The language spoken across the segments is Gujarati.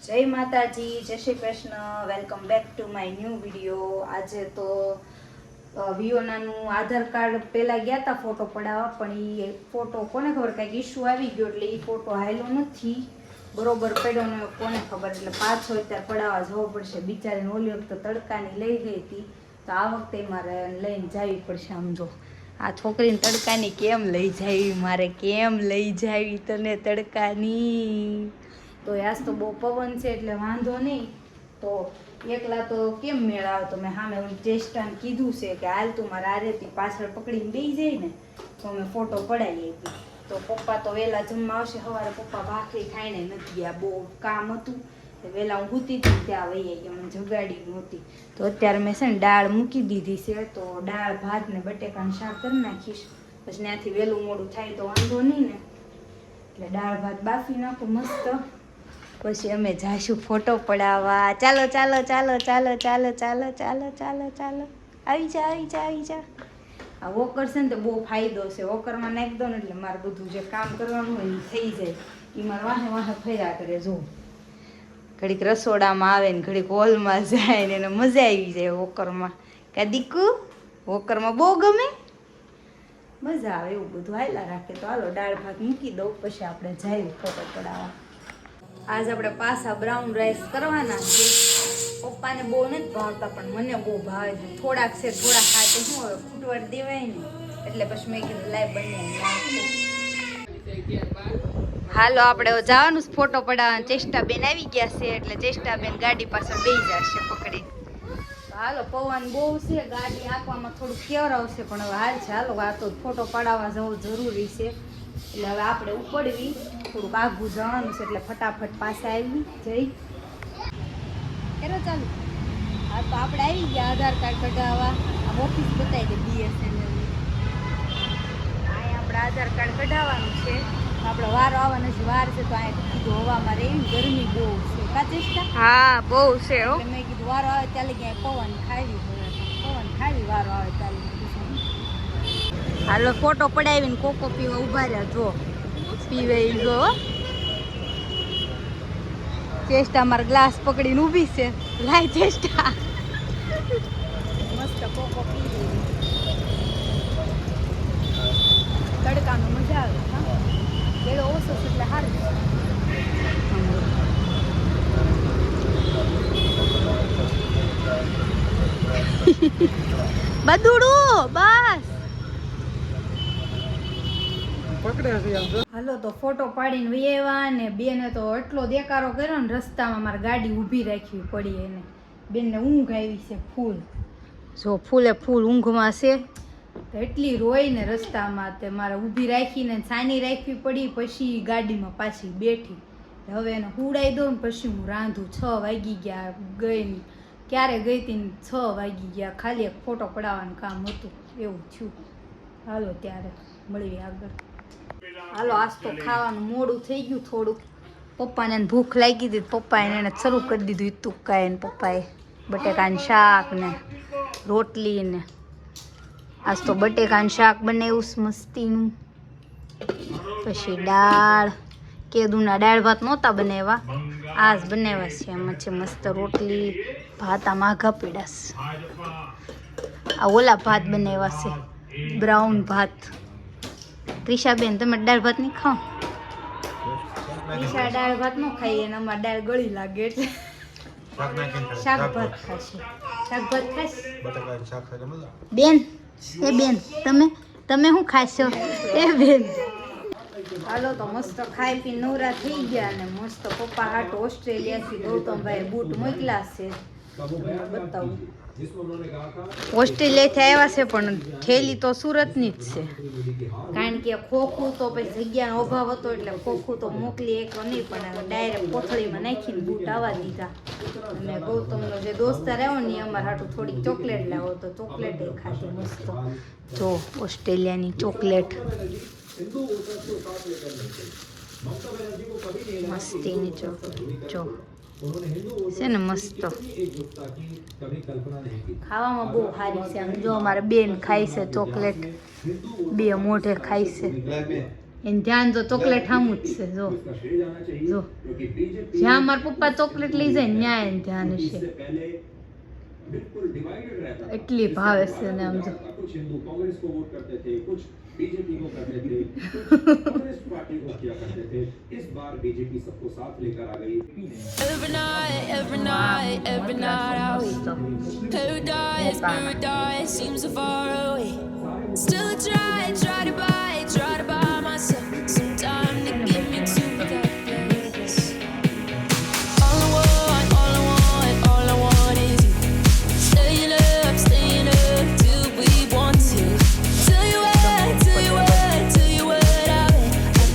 જય માતાજી, જય Shri Krishna, welcome back to my new video. આજે તો વિયોનાનું આધાર કાર્ડ પહેલાં ગયા હતા ફોટો પડાવવા, પણ એ ફોટો કોને ખબર કંઈક ઇશ્યુ આવી ગયો એટલે એ ફોટો હાલ્યો નથી, બરોબર પડ્યો ને કોને ખબર, એટલે પાછો અત્યારે પડાવવા જવો પડશે। બિચારીને ઓલી વખતે તડકાની લઈ ગઈ હતી, તો આ વખતે મારે લઈને જવી પડશે। આમ જો આ છોકરીને તડકાની કેમ લઈ જાવી, મારે કેમ લઈ જાવી તને તડકાની? તો આજ તો બહુ પવન છે એટલે વાંધો નહીં, તો એકલા તો કેમ મેળ આવે? તો મેં સામે ઓલી ચેષ્ટાને કીધું છે કે હાલ તું મારા આરેથી પાછળ પકડીને બેસી જાય ને તો અમે ફોટો પડાવી હતી। તો પપ્પા તો વહેલા જમવા આવશે, સવારે પપ્પા ભાખરી ખાઈને નથી ગયા, બહુ કામ હતું, વહેલા હું સૂતી હતી ત્યાં વહી આવી, મને જગાડી નહોતી। તો અત્યારે મેં છે ને દાળ મૂકી દીધી છે, તો દાળ ભાત ને બટેકાનું શાક કરી નાખીશ, પછી ત્યાંથી વહેલું મોડું થાય તો વાંધો નહીં ને, એટલે દાળ ભાત બાફી નાખું મસ્ત, પછી અમે જાશું ફોટો પડાવવા। ચાલો ચાલો ચાલો ચાલો ચાલો ચાલો ચાલો ચાલો ચાલો, આવી જા આવી જા આવી જા। આ વોકર છે ને તો બહુ ફાયદો છે, વોકરમાં નાખી દો ને એટલે મારે બધું જે કામ કરવાનું હોય એ થઈ જાય, એ મારે વાહે વાહે ફર્યા કરે। જો ઘડીક રસોડામાં આવે ને ઘડીક હોલમાં જાય ને એને મજા આવી જાય વોકરમાં, કા દીકુ વોકરમાં બહુ ગમે, મજા આવે એવું બધું હાલ્યા રાખે। તો હાલો દાળ ભાત મૂકી દઉં, પછી આપણે જઈએ ફોટો પડાવવા। આજ આપણે પાછા બ્રાઉન રાઈસ કરવાના છે, પપ્પાને બહુ નથી ભાવતા પણ મને બહુ ભાવે છે, થોડાક છે થોડાક ખાય તો શું હવે ખૂટવાડ દેવાય ને, એટલે પછી મેં કીધું લાઈ બનાવી। હાલો આપણે જવાનું ફોટો પડાવવા, ચેષ્ટાબેન આવી ગયા છે એટલે ચેષ્ટાબેન ગાડી પાછળ બેસી જશે પકડી। હાલો પવન બહુ છે, ગાડી આંકવામાં થોડું કેવર આવશે પણ હવે હાલ છે, હાલો આ તો ફોટો પડાવવા જવું જરૂરી છે, એટલે હવે આપણે ઉપડવી, થોડુંક આઘું જવાનું છે એટલે ફટાફટ પાસે આવી જઈ ચાલુ। હા તો આપણે આવી ગયા આધાર કાર્ડ કઢાવવા, આમ ઓફિસ બતાવી દે BSNL ની, અહીંયા આપણે આધાર કાર્ડ કઢાવવાનું છે, આપણે વારો આવવાનો છે, વાર છે તો અહીંયા કીધું હવામાં રહી, ગરમી બહુ છે કા ચેષ્ટા? હા બહુ છે, મેં કીધું વારો આવે ત્યારે ક્યાંય પવન ખાવી પડે, પવન ખાવી વારો આવે ત્યારે। હાલો ફોટો પડાવીને કોકો પીવા ઉભા રહ્યા, જો પીવે જો ચેષ્ટા મારા ગ્લાસ પકડીને ઊભી છે, લાય ચેષ્ટા મસ્ત કોકો પી તડકાનો મજા આવે, હા વેળો ઓછો છે એટલે સારું। બધુડું બસ હાલો તો ફોટો પાડીને વૈયા ને બેને તો એટલો દેકારો કર્યો ને રસ્તામાં, મારે ગાડી ઊભી રાખવી પડી, એને બેનને ઊંઘ આવી છે ફૂલ, જો ફૂલે ફૂલ ઊંઘમાં છે, તો એટલી રોઈ ને રસ્તામાં, તે મારે ઊભી રાખીને સાની રાખવી પડી, પછી ગાડીમાં પાછી બેઠી, હવે એને હુડાઈ દઉં ને પછી હું રાંધું। 6 વાગી ગયા, ગઈ ક્યારે ગઈ હતી ને 6 વાગી ગયા, ખાલી એક ફોટો પડાવવાનું કામ હતું એવું થયું। હાલો ત્યારે મળીએ આગળ। હાલો આજ તો ખાવાનું મોડું થઈ ગયું થોડુંક, પપ્પાને ભૂખ લાગી હતી, પપ્પાએ એને શરૂ કરી દીધું ઈતુકાએ, પપ્પાએ બટેકાનું શાક ને રોટલી ને, આજ તો બટેકાનું શાક બનાવ્યું મસ્તીનું, પછી દાળ, કેદુના દાળ ભાત નહોતા બનાવ્યા, આજ બનાવ્યા છે, એમાં છે મસ્ત રોટલી ભાત, આ માઘા પીડાસ, આ ઓલા ભાત બનાવ્યા છે બ્રાઉન ભાત। ત્રિષાબેન તમે દાળ ભાત નહીં ખાઓ? ત્રિષા દાળ ભાત ન ખાઈએ ને અમારે દાળ ગળી લાગે એટલે શાક ભાત ખાશે, શાક ભાત ખાશ બેન? એ બેન તમે શું ખાશો એ બેન? હાલો તો મસ્ત ખાઈ પી નવરા થઈ ગયા ને મસ્ત પપ્પા હાટ ઓસ્ટ્રેલિયાથી ગૌતમભાઈ બૂટ મોકલા છે, બતાવું ઓસ્ટ્રેલિયાથી આવ્યા છે પણ થેલી તો સુરતની જ છે, કારણ કે ખોખું તો પછી જગ્યાનો અભાવ હતો એટલે ખોખું તો મોકલી એક નહીં, પણ ડાયરેક્ટ કોથળીમાં નાખીને બૂટ આવવા દીધા। અને ગૌતમનો જે દોસ્તાર આવ્યો ને અમારે હાટું થોડીક ચોકલેટ લાવો, તો ચોકલેટ એ ખાધી મસ્ત, જો ઓસ્ટ્રેલિયાની ચોકલેટ મસ્તીની ચોકલેટ જો છે ને મસ્ત, ખાવામાં બહુ સારી છે। આમ જો અમારે બેન ખાય છે ચોકલેટ, બે મોઢે ખાય છે, એને ધ્યાન જો ચોકલેટ સામું જ છે. જો જો જ્યાં મારા પપ્પા ચોકલેટ લઈ જાય ને ત્યાં એને ધ્યાન હશે. એટલી ભાવે છે ને આમ જો. बीजेपी को करते थे, कांग्रेस पार्टी को किया करते थे. इस बार बीजेपी सबको साथ लेकर आ गई. Every night out. Paradise seems so far away. Still try to buy myself some time to get me to that place. All I want is you. Staying up till we want to. Tell you what I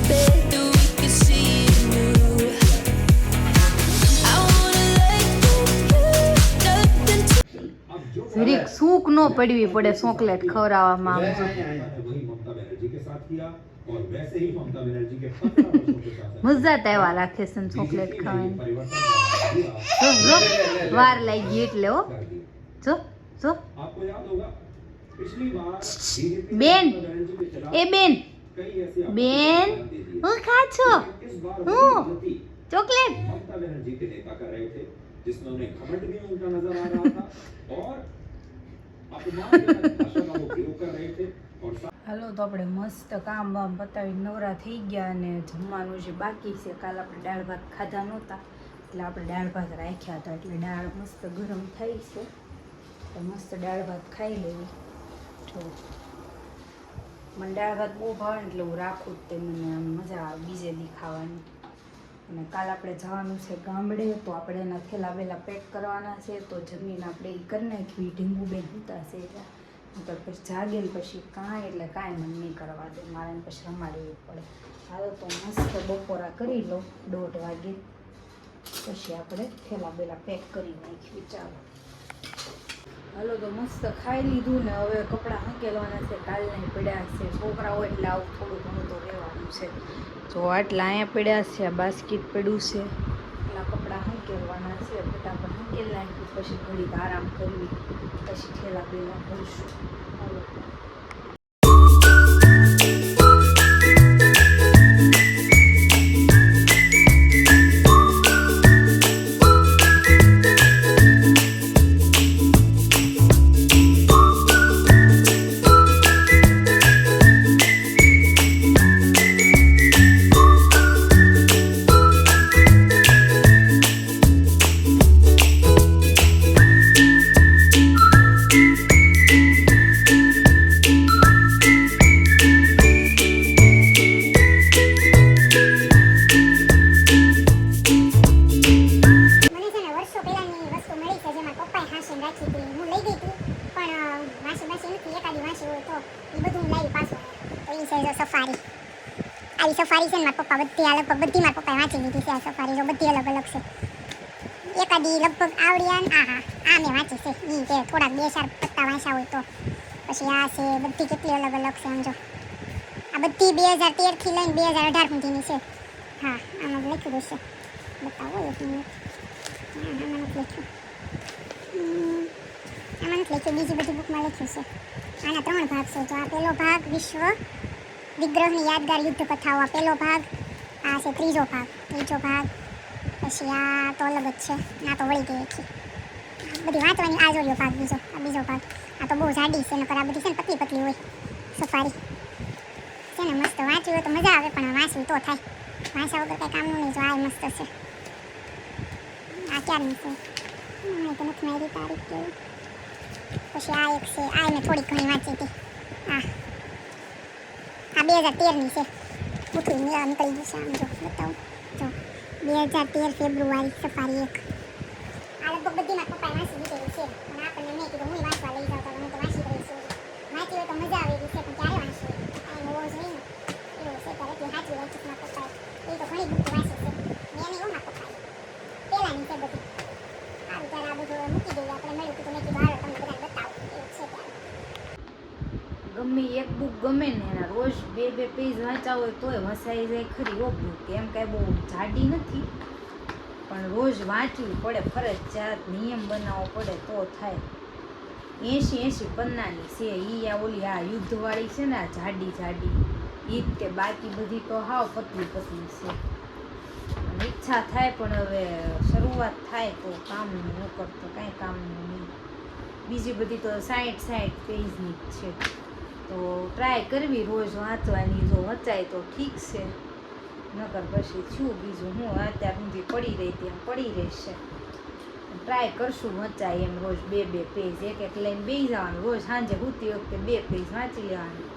bet that we could see it new. I wanna let go, nothing to. જરીક સૂક નો પડવી પડે ચોકલેટ ખવડાવવામાં. આમ જો મજા તેવા રાખે છે ચોકલેટ ખાવાની. વાર લાગી એટલે હો. જો જો બેન, એ બેન હું ખા છો? હું ચોકલેટ. હાલો તો આપણે મસ્ત કામ બામ પતાવી નવરા થઈ ગયા અને જમવાનું જે બાકી છે. કાલ આપણે દાળ ભાત ખાધા નહોતા એટલે આપણે દાળ ભાત રાખ્યા હતા, એટલે દાળ મસ્ત ગરમ થઈ છે તો મસ્ત દાળ ભાત ખાઈ લેવી. જો મને દાળ ભાત બહુ ભાવે એટલે હું રાખું જ તે, મને આમ મજા આવે બીજે દી ખાવાની. અને કાલ આપણે જવાનું છે ગામડે, તો આપણે એના થેલા વેલા પેક કરવાના છે. તો જમીન આપણે એ કરી નાખવી. ઢીંગુબેન સૂતા છે એટલે તો પછી જાગે ને પછી કાંઈ એટલે કાંઈ મને નહીં કરવા દે, મારે એને પછી રમાડવું પડે. હાલો તો મસ્ત બપોરા કરી લો 1:30 વાગે, પછી આપણે થેલા બેલા પેક કરી નાખીએ. ચાલો હાલો તો મસ્ત ખાઈ લીધું ને હવે કપડાં હંકેલવાના છે. કાલના પડ્યા છે, છોકરા હોય એટલે આવું થોડું ઘણું તો રહેવાનું છે. જો આટલા અહીંયા પડ્યા છે, આ બાસ્કેટ પડ્યું છે, એટલા કપડાં હંકેલવાના છે. ફટાફટ હંકેલ નાખ્યું પછી ઘડીક આરામ કરવી, પછી થેલા બેલા ભરશું. હાલો સફારી છે ને મારા પપ્પા બધી લગભગ બધી મારા પપ્પાએ વાંચી લીધી છે. આ સફારી જો બધી અલગ અલગ છે. એકાદી લગભગ આવડ્યા આ મેં વાંચી છે એ કે થોડાક 2-4 પત્તા વાંચ્યા હોય તો. પછી આ છે બધી કેટલી અલગ અલગ છે સમજો. આ બધી 2013 થી લઈને 2018 સુધીની છે. હા આમાં લખ્યું છે, બતાવો એક મિનિટ. આમાં નથી લખ્યું, બીજી બધી બુકમાં લખ્યું છે. આના 3 ભાગ છે. તો આ પહેલો ભાગ વિશ્વ વિગ્રહની યાદગાર યુદ્ધ કથાઓ, આ પહેલો ભાગ. આ છે ત્રીજો ભાગ. પછી આ તો અલગ જ છે, ના તો વળી ગઈ આખી બધી વાંચવાની. આ જોડ્યો ભાગ બીજો, આ બીજો ભાગ. આ તો બહુ જાડી છે, નકર આ બધી છે ને પતલી પતલી હોય સફારી છે ને. મસ્ત વાંચ્યું હોય તો મજા આવે, પણ વાંચવું તો થાય, વાંચ્યા વગર કંઈ કામનું નહીં. જો આ મસ્ત છે. આ ક્યારની છે તો નથી મારી તારીખ કેવી. પછી આ એક છે, આ મેં થોડી ઘણી વાંચી હતી. આ 2013ની છે. ઉઠું નીકળી ગયું છે. આમ જો બતાવું, જો 2013 ફેબ્રુઆરી સફારી 1. આ લગભગ બધી મારા પપ્પાએ વાંચી દીધેલી છે, પણ આપણને મેં કીધું હું વાંચવા લઈ જાઉં તો હું તો વાંચી રહી છું. વાંચી હોય તો મજા આવે એવી છે, પણ ક્યારે વાંચી કાંઈ હોવો જોઈએ ને એવું છે. ત્યારે એટલી સાચી વાંચી મારા પપ્પાએ. એ તો ઘણી બુક વાંચી છે. મેં નહીં મારા પપ્પાએ પહેલાંની છે બધી. આ વિચાર આ બધું મૂકી દઈએ. આપણે મળ્યું હતું તો મેં કીધું હાલો તમને બધાને બતાવું એવું છે. ત્યારે ગમે એક બુક ગમે ને એના રોજ 2-2 પેજ વાંચ્યા હોય તોય વસાઈ જાય ખરી. ઓ બુક એમ કાંઈ બહુ જાડી નથી, પણ રોજ વાંચવી પડે, ફરજિયાત નિયમ બનાવવો પડે તો થાય. 80 પન્નાની છે. આ ઓલી આ યુદ્ધવાળી છે ને, આ જાડી ઈદ કે બાકી બધી તો હાવ પતલી પતલી છે. ઈચ્છા થાય પણ હવે શરૂઆત થાય તો કામનું ન કરતો કાંઈ કામનું નહીં. બીજી બધી તો 60 પેજની જ છે. તો ટ્રાય કરવી રોજ વાંચવાની, જો વચાય તો ઠીક છે, નકર પછી છું બીજું હું અત્યાર સુધી પડી રહી ત્યાં પડી રહેશે. ટ્રાય કરશું વચાય એમ, રોજ 2 પેજ એક લઈને બેસી જવાનું, રોજ સાંજે સૂતી વખતે 2 પેજ વાંચી લેવાનું.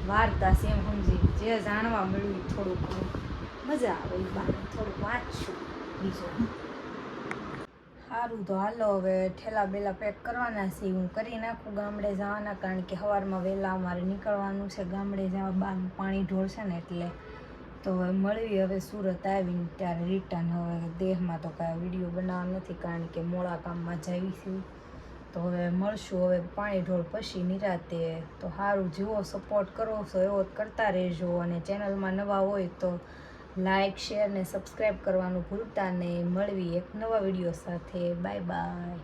વાર્તા છે એમ સમજી જે જાણવા મળ્યું થોડુંક મજા આવે એ બાને થોડુંક વાંચશું બીજું. સારું તો હાલો હવે ઠેલા બેલા પેક કરવાના છે, હું કરી નાખું ગામડે જવાના, કારણ કે સવારમાં વહેલા અમારે નીકળવાનું છે ગામડે જવા, બાનું પાણી ઢોળશે ને એટલે. તો હવે મળવી હવે સુરત આવીને ત્યારે રિટર્ન. હવે દેહમાં તો કાંઈ વિડીયો બનાવવા નથી કારણ કે મોડા કામમાં જાવીશું. તો હવે મળશું હવે પાણી ઢોળ પછી નિરાતે. તો સારું, જેવો સપોર્ટ કરો છો એવો જ કરતા રહેજો, અને ચેનલમાં નવા હોય તો લાઇક શેર ને સબસ્ક્રાઈબ કરવાનું ભૂલતા નહીં. મળવી એક નવા વિડીયો સાથે. Bye bye.